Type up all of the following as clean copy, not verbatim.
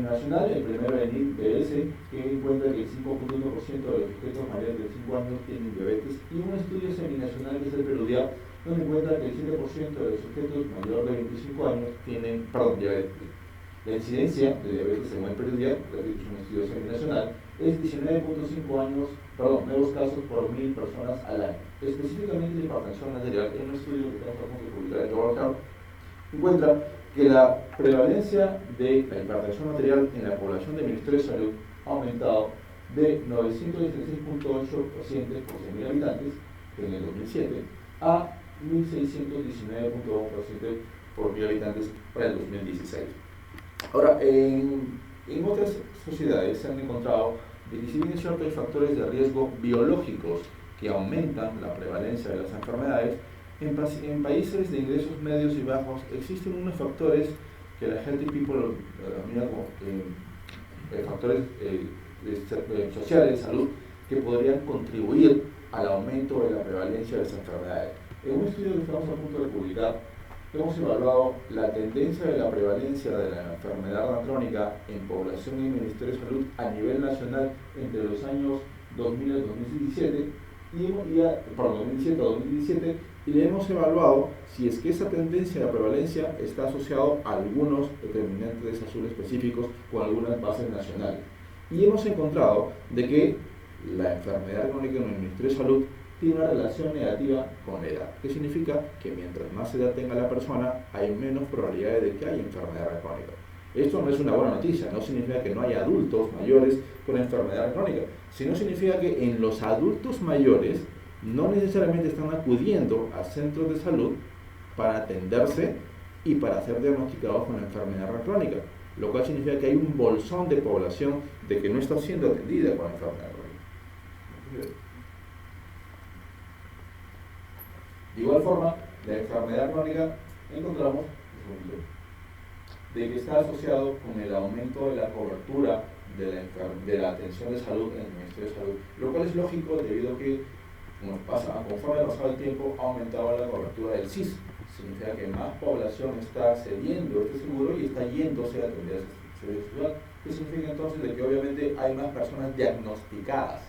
nacional, el primero es el IPS, que encuentra que el 5.1% de los sujetos mayores de 5 años tienen diabetes, y un estudio seminacional que es el PERUDIAP, donde encuentra que el 7% de los sujetos mayores de 25 años tienen, diabetes. La incidencia de diabetes según el PERUDIAP, es un estudio seminacional, es 19.5 nuevos casos por 1000 personas al año. Específicamente la hipertensión arterial, en un estudio que estamos a punto de publicar en Global Health, encuentra que la prevalencia de la hipertensión arterial en la población del Ministerio de Salud ha aumentado de 916.8 pacientes por 100.000 habitantes en el 2007 a 1.619.1 pacientes por 1.000 habitantes para el 2016. Ahora, en otras sociedades se han encontrado de que si bien es cierto hay factores de riesgo biológicos que aumentan la prevalencia de las enfermedades, en países de ingresos medios y bajos existen unos factores que la Healthy People denomina como factores sociales de salud que podrían contribuir al aumento de la prevalencia de las enfermedades. En un estudio que estamos a punto de publicar, hemos evaluado la tendencia de la prevalencia de la enfermedad crónica en población y Ministerio de Salud a nivel nacional entre los años 2000 al 2017 2017 a 2017, y le hemos evaluado si es que esa tendencia de la prevalencia está asociado a algunos determinantes de salud específicos con algunas bases nacionales. Y hemos encontrado de que la enfermedad crónica en el Ministerio de Salud tiene una relación negativa con la edad, que significa que mientras más edad tenga la persona, hay menos probabilidades de que haya enfermedad crónica. Esto no es una buena noticia, no significa que no haya adultos mayores con enfermedad crónica, sino significa que en los adultos mayores no necesariamente están acudiendo a centros de salud para atenderse y para ser diagnosticados con enfermedad crónica, lo cual significa que hay un bolsón de población de que no está siendo atendida con enfermedad crónica. De igual forma, la enfermedad crónica encontramos de que está asociado con el aumento de la cobertura de la atención de salud en el Ministerio de Salud, lo cual es lógico debido a que conforme ha pasado el tiempo ha aumentado la cobertura del SIS. Significa que más población está cediendo este seguro y está yéndose a atender ese servicio social. ¿Qué significa entonces? De que obviamente hay más personas diagnosticadas.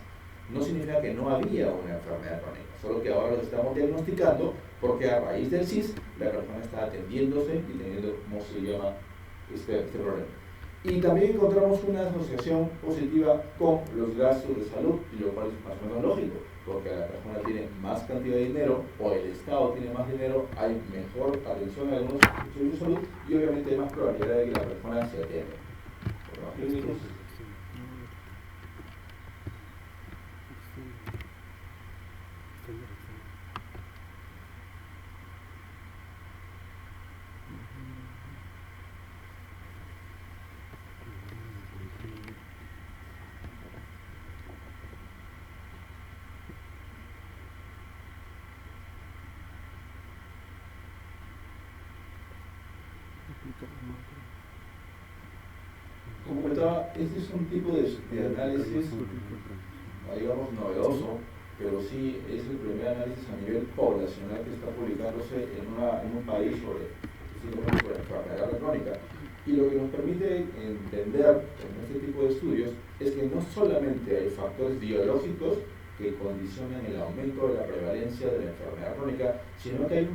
No significa que no había una enfermedad crónica, solo que ahora lo estamos diagnosticando porque a raíz del SIS la persona está atendiéndose y teniendo, ¿cómo se llama?, este problema. Y también encontramos una asociación positiva con los gastos de salud, y lo cual es más o menos lógico, porque la persona tiene más cantidad de dinero o el Estado tiene más dinero, hay mejor atención a algunos servicios de salud y obviamente hay más probabilidad de que la persona se atienda. Como comentaba, este es un tipo de análisis, digamos, novedoso, pero sí es el primer análisis a nivel poblacional que está publicándose en un país sobre enfermedad crónica. Y lo que nos permite entender en este tipo de estudios es que no solamente hay factores biológicos que condicionan el aumento de la prevalencia de la enfermedad crónica, sino que hay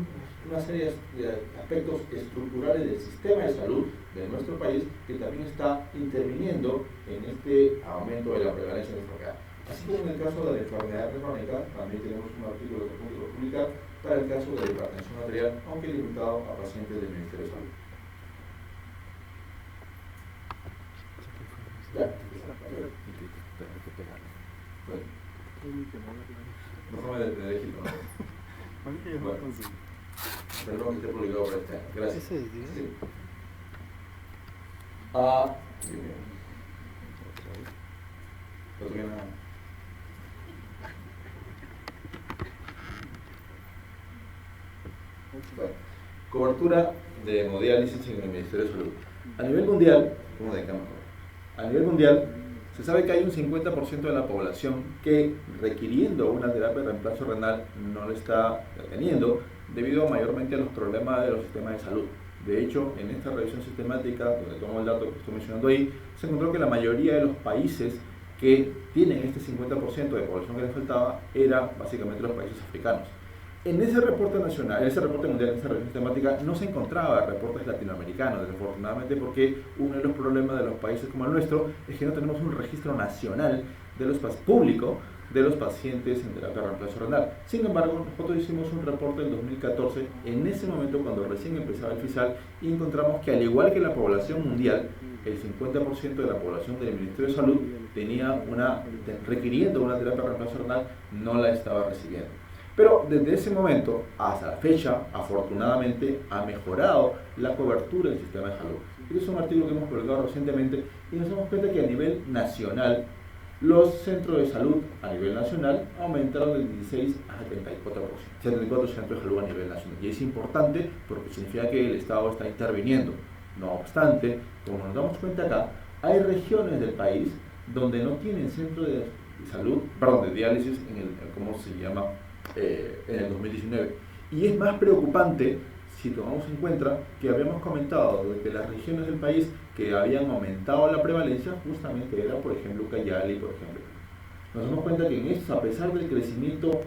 una serie de aspectos estructurales del sistema de salud de nuestro país que también está interviniendo en este aumento de la prevalencia de la enfermedad. Así como en el caso de la enfermedad crónica, también tenemos un artículo que vamos a publicar para el caso de la hipertensión arterial, aunque limitado a pacientes del Ministerio de Salud. Ya. No me de Egipto. Bueno, perdón que esté publicado por este año. Gracias. Sí. No toqué nada. Bueno, cobertura de hemodiálisis en el Ministerio de Salud. A nivel mundial, se sabe que hay un 50% de la población que, requiriendo una terapia de reemplazo renal, no lo está teniendo debido mayormente a los problemas de los sistemas de salud. De hecho, en esta revisión sistemática, donde tomo el dato que estoy mencionando ahí, se encontró que la mayoría de los países que tienen este 50% de población que les faltaba eran básicamente los países africanos. En ese reporte nacional, en ese reporte mundial, en esa revisión sistemática, no se encontraba reportes latinoamericanos, desafortunadamente, porque uno de los problemas de los países como el nuestro es que no tenemos un registro nacional de los público de los pacientes en terapia de reemplazo renal. Sin embargo, nosotros hicimos un reporte en 2014, en ese momento cuando recién empezaba el FISAL, y encontramos que al igual que la población mundial, el 50% de la población del Ministerio de Salud requiriendo una terapia de reemplazo renal, no la estaba recibiendo. Pero desde ese momento hasta la fecha, afortunadamente, ha mejorado la cobertura del sistema de salud. Este es un artículo que hemos publicado recientemente y nos damos cuenta que a nivel nacional, los centros de salud a nivel nacional aumentaron del 16 a 74%. 74 centros de salud a nivel nacional. Y es importante porque significa que el Estado está interviniendo. No obstante, como nos damos cuenta acá, hay regiones del país donde no tienen centro de salud, perdón, de diálisis en el 2019. Y es más preocupante si tomamos en cuenta que habíamos comentado de que las regiones del país que habían aumentado la prevalencia justamente era, por ejemplo, Cayali, por ejemplo. Nos damos cuenta que en esto, a pesar del crecimiento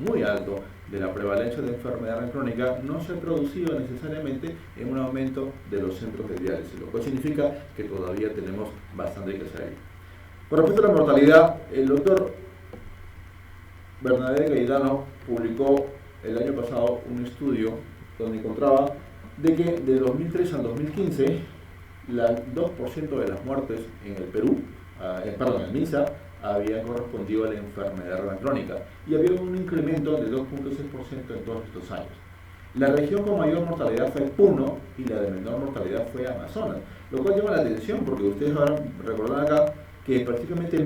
muy alto de la prevalencia de enfermedad renal crónica, no se ha traducido necesariamente en un aumento de los centros de diálisis, lo cual significa que todavía tenemos bastante que hacer ahí. Con respecto a la mortalidad, el doctor Bernabé Gaidano publicó el año pasado un estudio donde encontraba de que de 2003 al 2015 el 2% de las muertes en el Perú, en el MINSA, habían correspondido a la enfermedad renal crónica y había un incremento de 2.6% en todos estos años. La región con mayor mortalidad fue Puno y la de menor mortalidad fue Amazonas, lo cual llama la atención porque ustedes van a recordar acá que prácticamente en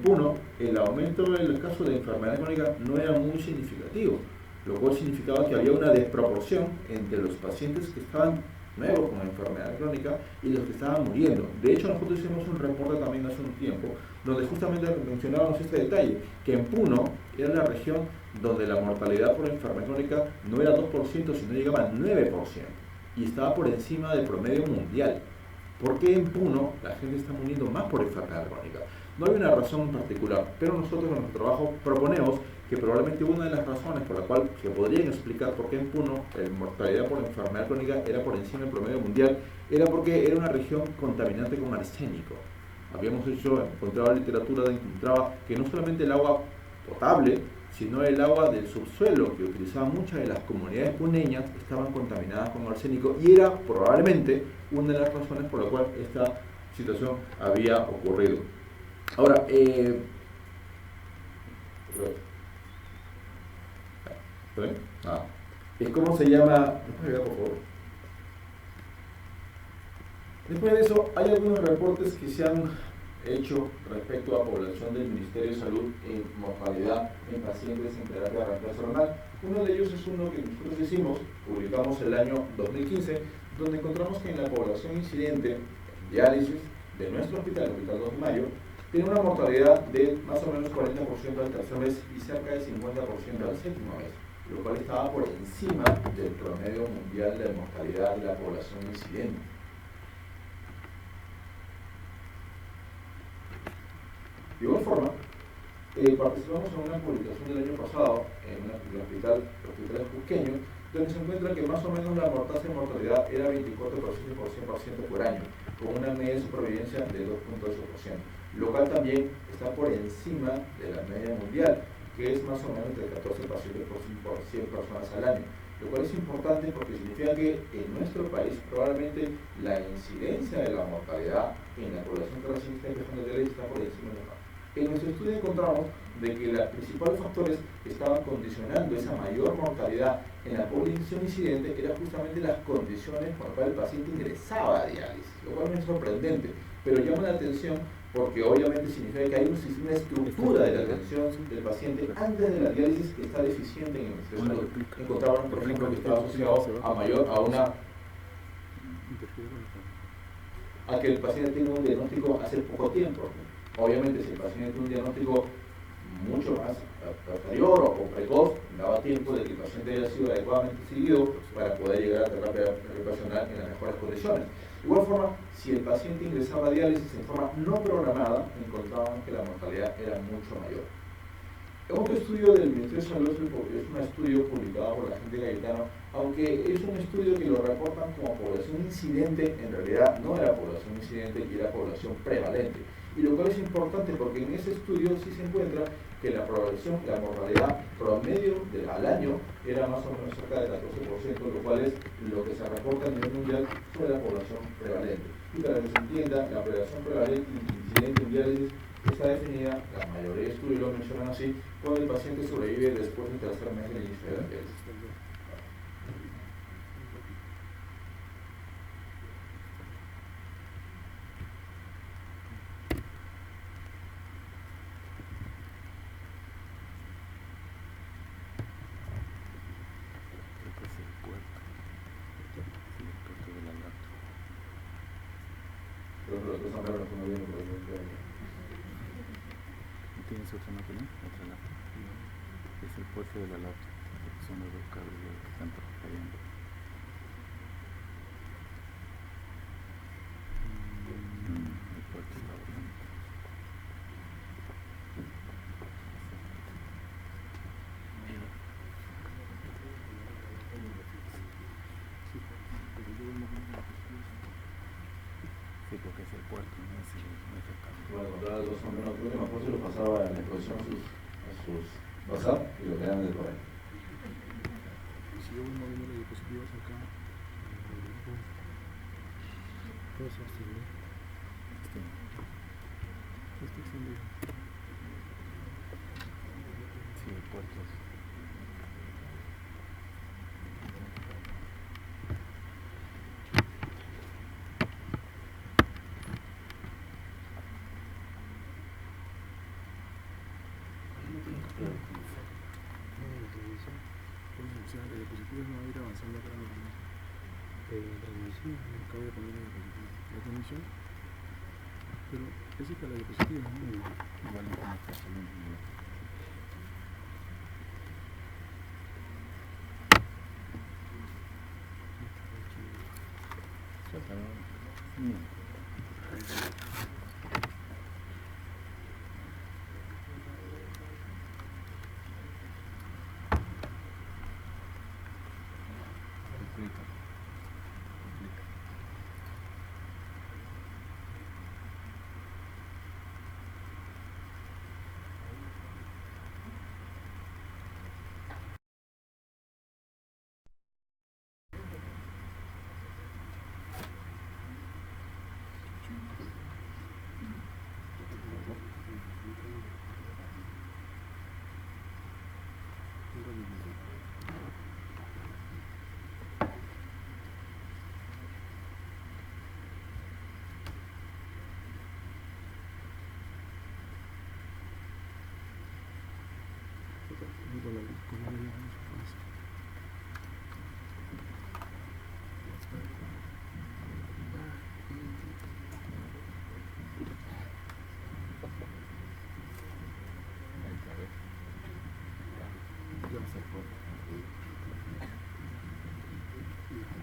Puno el aumento del caso de enfermedad crónica no era muy significativo, lo cual significaba que había una desproporción entre los pacientes que estaban nuevos con enfermedad crónica y los que estaban muriendo. De hecho, nosotros hicimos un reporte también hace un tiempo donde justamente mencionábamos este detalle, que en Puno era la región donde la mortalidad por enfermedad crónica no era 2%, sino llegaba al 9% y estaba por encima del promedio mundial. ¿Por qué en Puno la gente está muriendo más por enfermedad crónica? No hay una razón en particular, pero nosotros en nuestro trabajo proponemos que probablemente una de las razones por la cual se podrían explicar por qué en Puno la mortalidad por enfermedad crónica era por encima del promedio mundial, era porque era una región contaminante con arsénico. Habíamos encontrado literatura donde encontraba que no solamente el agua potable, sino el agua del subsuelo que utilizaban muchas de las comunidades puneñas estaban contaminadas con arsénico y era probablemente una de las razones por la cual esta situación había ocurrido. Ahora, ¿cómo se llama? Después de eso, hay algunos reportes que se han hecho respecto a población del Ministerio de Salud en mortalidad en pacientes en terapia de reemplazo renal. Uno de ellos es uno que nosotros hicimos, publicamos el año 2015, donde encontramos que en la población incidente en diálisis de nuestro hospital, el Hospital 2 de Mayo, tiene una mortalidad de más o menos 40% al tercer mes y cerca del 50% al séptimo mes, lo cual estaba por encima del promedio mundial de mortalidad de la población incidente. De igual forma, participamos en una publicación del año pasado en el hospital cusqueño, donde se encuentra que más o menos la tasa de mortalidad era 24% por 100 pacientes por año, con una media de supervivencia de 2.8%, lo cual también está por encima de la media mundial, que es más o menos de 14 pacientes por 100 personas al año, lo cual es importante porque significa que en nuestro país probablemente la incidencia de la mortalidad en la población que recién está empezando a tener está por encima de la. En nuestro estudio encontramos de que los principales factores que estaban condicionando esa mayor mortalidad en la población incidente eran justamente las condiciones por las cuales el paciente ingresaba a diálisis, lo cual no es sorprendente, pero llama la atención porque obviamente significa que hay una estructura de la atención del paciente antes de la diálisis que está deficiente en el Ministerio de Salud. Encontraban, por ejemplo, que estaba asociado a que el paciente tenga un diagnóstico hace poco tiempo. Obviamente, si el paciente tiene un diagnóstico mucho más anterior o precoz, daba tiempo de que el paciente haya sido adecuadamente seguido para poder llegar a terapia recuperacional en las mejores condiciones. De igual forma, si el paciente ingresaba a diálisis en forma no programada, encontraban que la mortalidad era mucho mayor. Otro estudio del Ministerio de Salud es un estudio publicado por la gente Cayetano, aunque es un estudio que lo reportan como población incidente, en realidad no era población incidente y era población prevalente. Y lo cual es importante porque en ese estudio sí se encuentra que la mortalidad promedio al año era más o menos cerca del 14%, lo cual es lo que se reporta a nivel mundial sobre la población prevalente. Y para que se entienda, la población prevalente incidente en diálisis está definida, la mayoría de estudios lo mencionan así, cuando el paciente sobrevive después del tercer mes del inicio de la diálisis. ¿Tienes otra máquina? Otra laptop. Es el puerto de la laptop. Son los dos cables que están fallando. El puerto está volando. Sí, porque es el puerto, no es el cable. Bueno, controlar los dos son menos que mejor se lo pasaba en la exposición a sus WhatsApp y lo quedan de por ahí. Si yo voy moviendo las diapositivas acá, puedo sostener. Este extendido. Sí, el puerto es. La diapositiva no va a ir avanzando acá en la transmisión. Acabo de poner la diapositiva. La transmisión, pero esa es la diapositiva, ¿no? Igual no está saliendo.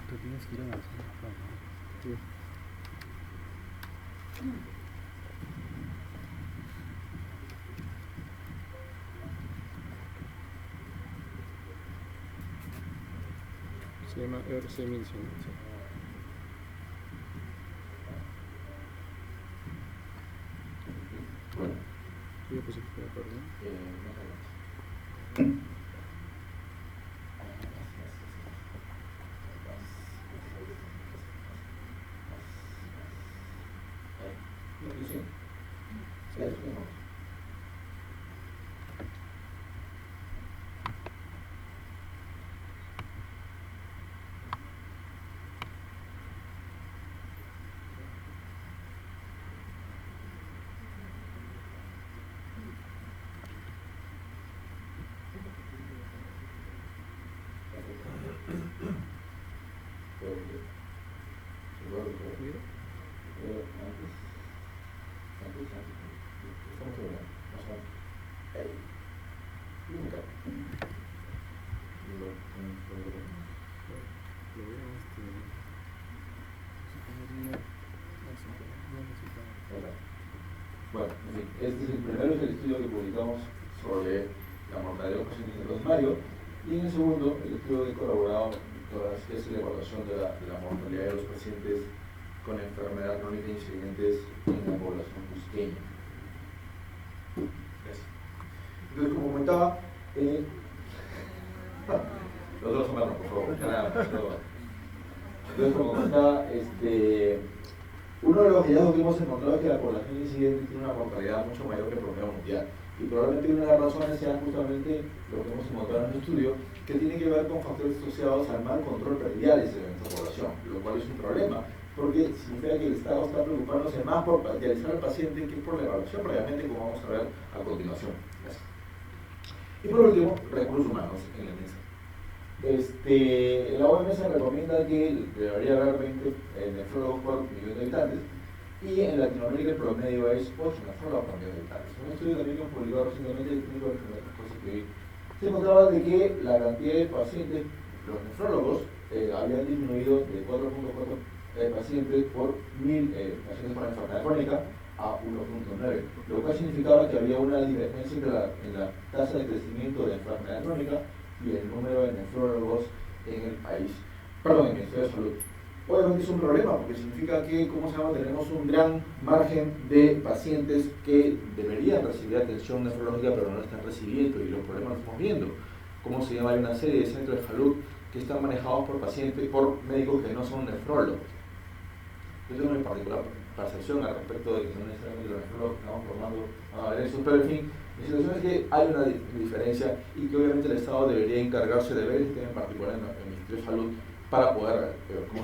Tú tienes que ir avanzando acá, ¿no? Sí. Se llama RC1100. Bueno. ¿Qué diapositiva, perdón? lo veo no resultado. Bueno, en fin, este es el primero, es el estudio que publicamos sobre la mortalidad de los pacientes de Mayo, y en el segundo, el estudio de colaborado, que es la evaluación de la mortalidad de los pacientes con enfermedad crónica incidentes en la población cusqueña. Entonces, como comentaba, los otros tomaron, por favor. Entonces, como comentaba, uno de los hallazgos que hemos encontrado es que la población incidente tiene una mortalidad mucho mayor que el promedio mundial. Y probablemente una de las razones sea justamente lo que hemos encontrado en el estudio, que tiene que ver con factores asociados al mal control predial de nuestra población, lo cual es un problema, porque significa que el Estado está preocupándose más por dializar al paciente que por la evaluación, previamente, como vamos a ver a continuación. Gracias. Y por último, recursos humanos en la mesa. La OMS recomienda que debería haber 20 nefrólogos por millón de habitantes, y en Latinoamérica el promedio es 8 nefrólogos por millón de habitantes. Un estudio también que hemos publicado recientemente, se encontraba de que la cantidad de pacientes, los nefrólogos, habían disminuido de 4.4 pacientes por 1000 pacientes con enfermedad crónica a 1.9, lo cual significaba que había una diferencia en la tasa de crecimiento de enfermedad crónica y el número de nefrólogos en el país, en el Ministerio de Salud. Obviamente es un problema porque significa que, tenemos un gran margen de pacientes que deberían recibir atención nefrológica pero no la están recibiendo, y los problemas los estamos viendo. Como se llama, hay una serie de centros de salud que están manejados por pacientes, por médicos que no son nefrólogos. Yo tengo una particular percepción al respecto de que no necesariamente los nefrólogos estamos formando a ver eso, pero en fin, mi situación es que hay una diferencia y que obviamente el Estado debería encargarse de ver este tema en particular en el Ministerio de Salud para poder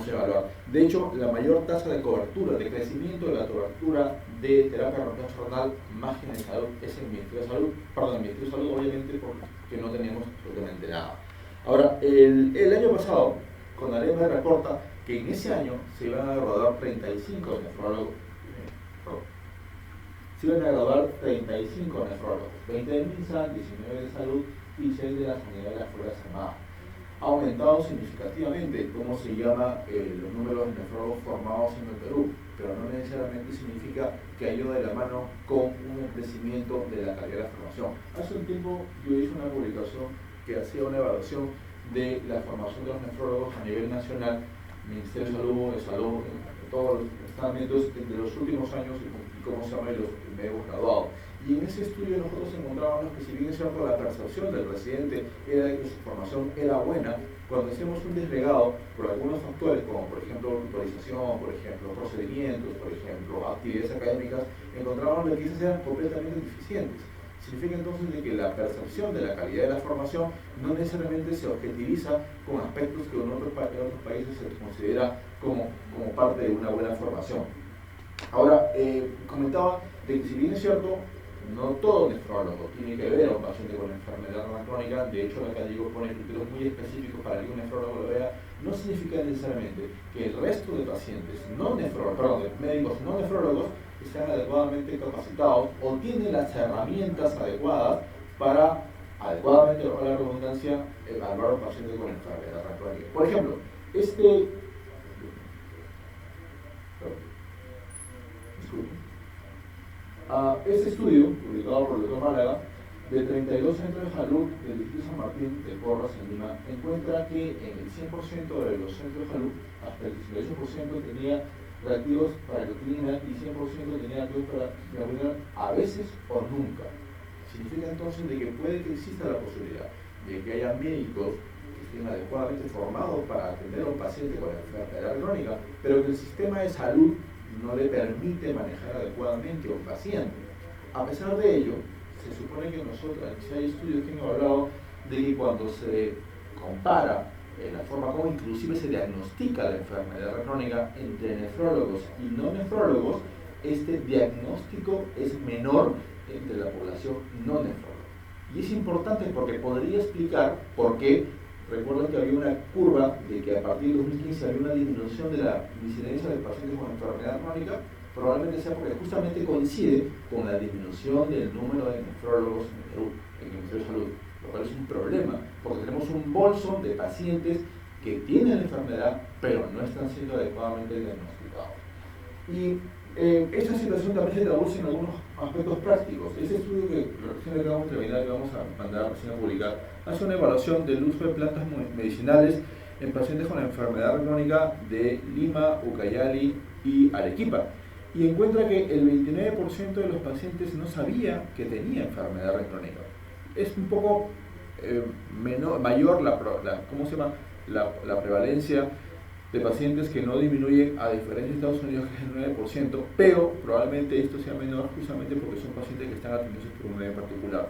evaluar. De hecho, la mayor tasa de cobertura, de crecimiento de la cobertura de terapia transpersonal más generalizada es en el Ministerio de Salud, en el Ministerio de Salud, obviamente porque no tenemos absolutamente nada. Ahora, el año pasado, CONAREMA reporta que en ese año se iban a graduar 35 nefrólogos. Se iban a graduar 35 nefrólogos, 20 de MINSA, 19 de Salud y 6 de la Sanidad de las Fuerzas Armadas. Ha aumentado significativamente, los números de nefrólogos formados en el Perú, pero no necesariamente significa que ha ido de la mano con un crecimiento de la calidad de la formación. Hace un tiempo yo hice una publicación que hacía una evaluación de la formación de los nefrólogos a nivel nacional, Ministerio de Salud, en todos los estamentos de los últimos años y los médicos graduados. Y en ese estudio nosotros encontrábamos que, si bien es cierto, la percepción del presidente era de que su formación era buena, cuando hacíamos un deslegado por algunos factores, como por ejemplo autorización, por ejemplo procedimientos, por ejemplo actividades académicas, encontrábamos que esas eran completamente deficientes. Significa entonces de que la percepción de la calidad de la formación no necesariamente se objetiviza con aspectos que en otros países se considera como parte de una buena formación. Ahora, comentaba de que, si bien es cierto, no todo nefrólogo tiene que ver a un paciente con enfermedad renal crónica, de hecho acá digo pone criterios muy específicos para que un nefrólogo lo vea, no significa necesariamente que el resto de pacientes médicos no nefrólogos están adecuadamente capacitados o tienen las herramientas adecuadas para adecuadamente, con la redundancia, evaluar a un paciente con enfermedad renal crónica. Por ejemplo, este estudio, publicado por el Dr. Málaga, de 32 centros de salud del Distrito San Martín de Porras, en Lima, encuentra que en el 100% de los centros de salud, hasta el 18% tenía reactivos para creatinina y 100% tenía reactivos para creatinina a veces o nunca. Significa entonces de que puede que exista la posibilidad de que haya médicos que estén adecuadamente formados para atender a un paciente con enfermedad crónica, pero que el sistema de salud no le permite manejar adecuadamente a un paciente. A pesar de ello, se supone que hay estudios que han hablado de que cuando se compara la forma como inclusive se diagnostica la enfermedad crónica entre nefrólogos y no nefrólogos, este diagnóstico es menor entre la población no nefróloga. Y es importante porque podría explicar por qué. Recuerden que había una curva de que a partir de 2015 había una disminución de la incidencia de pacientes con enfermedad crónica, probablemente sea porque justamente coincide con la disminución del número de nefrólogos en el Ministerio de Salud, lo cual es un problema, porque tenemos un bolso de pacientes que tienen la enfermedad, pero no están siendo adecuadamente diagnosticados. Y esta situación también se traduce en algunos aspectos prácticos. Ese estudio que recién acabamos de terminar, que vamos a mandar recién a publicar, hace una evaluación del uso de plantas medicinales en pacientes con la enfermedad crónica de Lima, Ucayali y Arequipa. Y encuentra que el 29% de los pacientes no sabía que tenía enfermedad crónica. Es un poco mayor la prevalencia de pacientes que no disminuyen, a diferencia de Estados Unidos, que es el 9%, pero probablemente esto sea menor justamente porque son pacientes que están atendidos por un medio particular.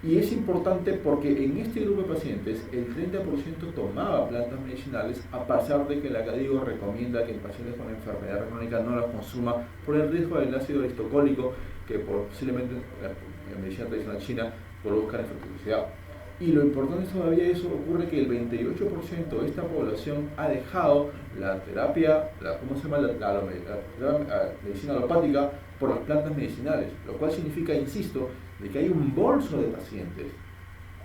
Y es importante porque en este grupo de pacientes el 30% tomaba plantas medicinales, a pesar de que la CADIGO recomienda que en pacientes con enfermedad crónica no las consuma por el riesgo del ácido aristocólico que posiblemente en medicina tradicional china produzca infertilidad. Y lo importante todavía eso ocurre que el 28% de esta población ha dejado la terapia, la medicina alopática por las plantas medicinales, lo cual significa, insisto, de que hay un bolso de pacientes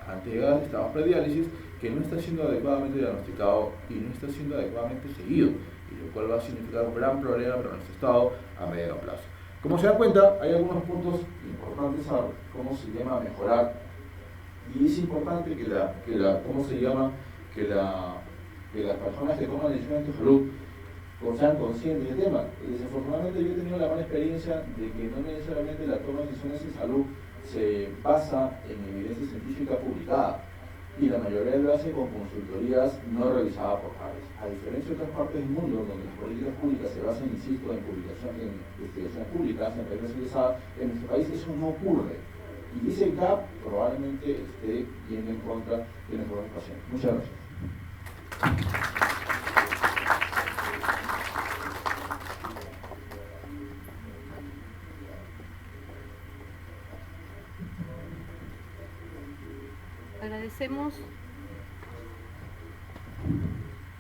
ante llegada de estados prediálisis que no está siendo adecuadamente diagnosticado y no está siendo adecuadamente seguido, y lo cual va a significar un gran problema para nuestro estado a mediano plazo. Como se dan cuenta, hay algunos puntos importantes a cómo se llama mejorar. Y es importante que las personas que toman decisiones de salud sean conscientes del tema. Desafortunadamente yo he tenido la mala experiencia de que no necesariamente la toma de decisiones de salud se basa en evidencia científica publicada, y la mayoría lo hace con consultorías no realizadas por pares. A diferencia de otras partes del mundo donde las políticas públicas se basan, insisto, en investigaciones públicas, en redes realizadas, en nuestro país eso no ocurre. Y ese gap probablemente esté yendo en contra de nuestros pacientes. Muchas gracias.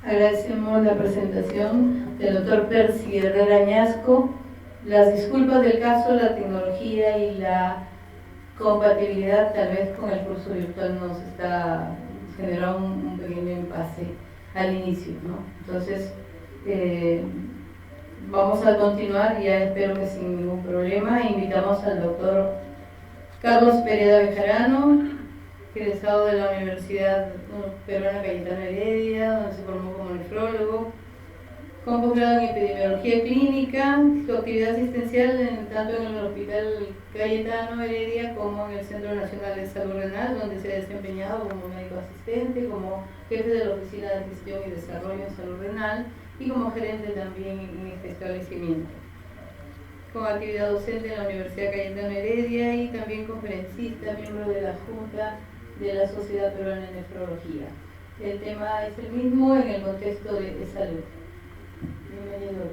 Agradecemos la presentación del doctor Percy Herrera Añasco, las disculpas del caso, la tecnología y la compatibilidad tal vez con el curso virtual nos está generando un pequeño impasse al inicio, ¿no? Entonces vamos a continuar, ya espero que sin ningún problema. Invitamos al doctor Carlos Pereda Bejarano, egresado de la Universidad Peruana Cayetano Heredia, donde se formó como nefrólogo, con posgrado en epidemiología clínica. Su actividad asistencial tanto en el Hospital Cayetano Heredia como en el Centro Nacional de Salud Renal, donde se ha desempeñado como médico asistente, como jefe de la Oficina de Gestión y Desarrollo en Salud Renal y como gerente también en este establecimiento. Con actividad docente en la Universidad Cayetano Heredia y también conferencista, miembro de la Junta de la Sociedad Peruana de Nefrología. El tema es el mismo en el contexto de salud. Bienvenido.